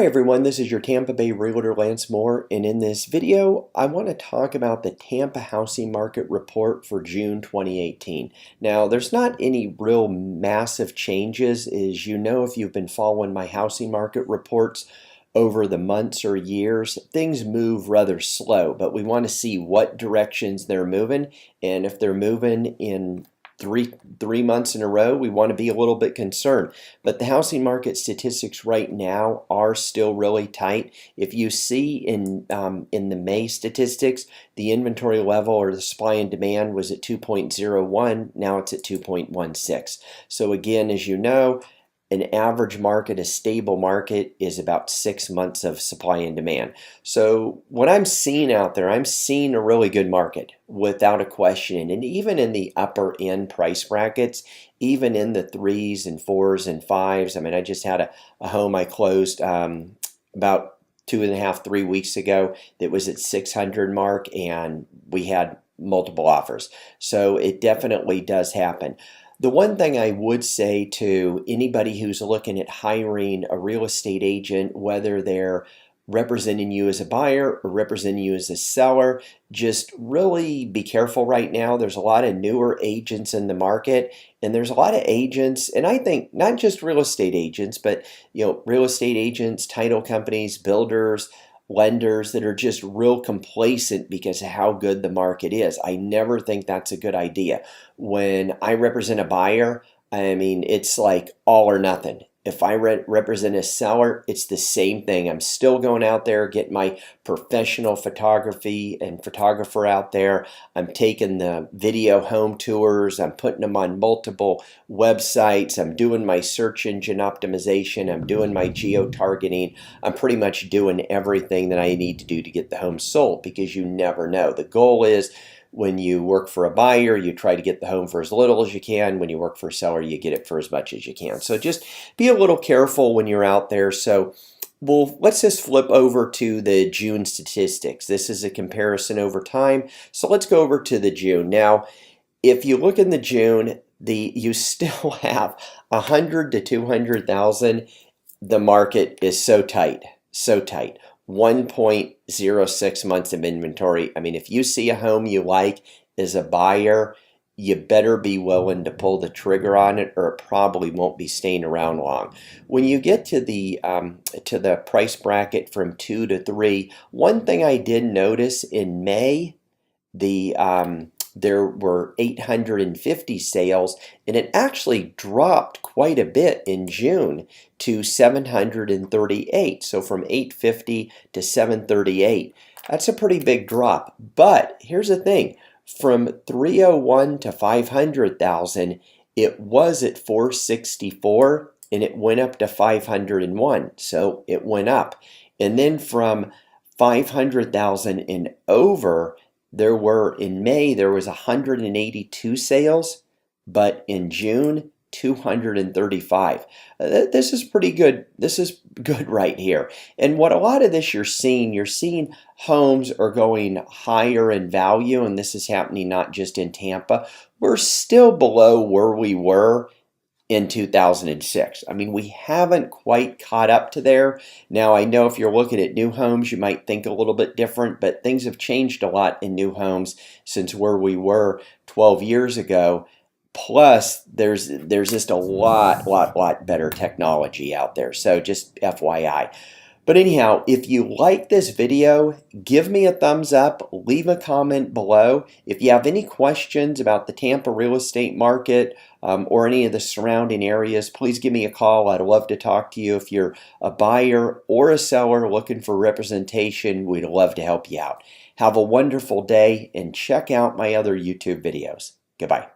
Hi everyone, this is your Tampa Bay Realtor Lance Mohr, and in this video I want to talk about the Tampa housing market report for June 2018. Now there's not any real massive changes, as you know if you've been following my housing market reports over the months or years. Things move rather slow, but we want to see what directions they're moving, and if they're moving in three months in a row, we want to be a little bit concerned. But the housing market statistics right now are still really tight. If you see in the May statistics, the inventory level or the supply and demand was at 2.01. Now it's at 2.16. So again, as you know, an average market, a stable market, is about 6 months of supply and demand. So what I'm seeing out there, I'm seeing a really good market without a question. And even in the upper end price brackets, even in the 3s and 4s and 5s. I mean, I just had a home I closed about 2.5, 3 weeks ago that was at 600 mark, and we had multiple offers. So it definitely does happen. The one thing I would say to anybody who's looking at hiring a real estate agent, whether they're representing you as a buyer or representing you as a seller, just really be careful right now. There's a lot of newer agents in the market, and there's a lot of agents, and I think not just real estate agents, but real estate agents, title companies, builders, lenders that are just real complacent because of how good the market is. I never think that's a good idea. When I represent a buyer, I mean, it's like all or nothing. If I represent a seller, it's the same thing. I'm still going out there, getting my professional photography and photographer out there. I'm taking the video home tours. I'm putting them on multiple websites. I'm doing my search engine optimization. I'm doing my geo-targeting. I'm pretty much doing everything that I need to do to get the home sold, because you never know. The goal is, when you work for a buyer, you try to get the home for as little as you can. When you work for a seller, you get it for as much as you can. So just be a little careful when you're out there. So let's just flip over to the June statistics. This is a comparison over time. So let's go over to the June. Now, if you look in the June, you still have 100 to 200,000. The market is so tight, so tight. 1.06 months of inventory. I mean, if you see a home you like as a buyer, you better be willing to pull the trigger on it, or it probably won't be staying around long. When you get to the price bracket from 2 to 3, one thing I did notice in May, there were 850 sales, and it actually dropped quite a bit in June to 738. So from 850 to 738. That's a pretty big drop. But here's the thing, from 301 to 500,000, it was at 464, and it went up to 501. So it went up. And then from 500,000 and over, in May, there was 182 sales, but in June, 235. This is pretty good. This is good right here. And what a lot of this you're seeing homes are going higher in value, and this is happening not just in Tampa. We're still below where we were in 2006. I mean, we haven't quite caught up to there. Now, I know if you're looking at new homes, you might think a little bit different, but things have changed a lot in new homes since where we were 12 years ago. Plus, there's just a lot better technology out there. So just FYI. But anyhow, if you like this video, give me a thumbs up, leave a comment below. If you have any questions about the Tampa real estate market or any of the surrounding areas, please give me a call. I'd love to talk to you. If you're a buyer or a seller looking for representation, we'd love to help you out. Have a wonderful day, and check out my other YouTube videos. Goodbye.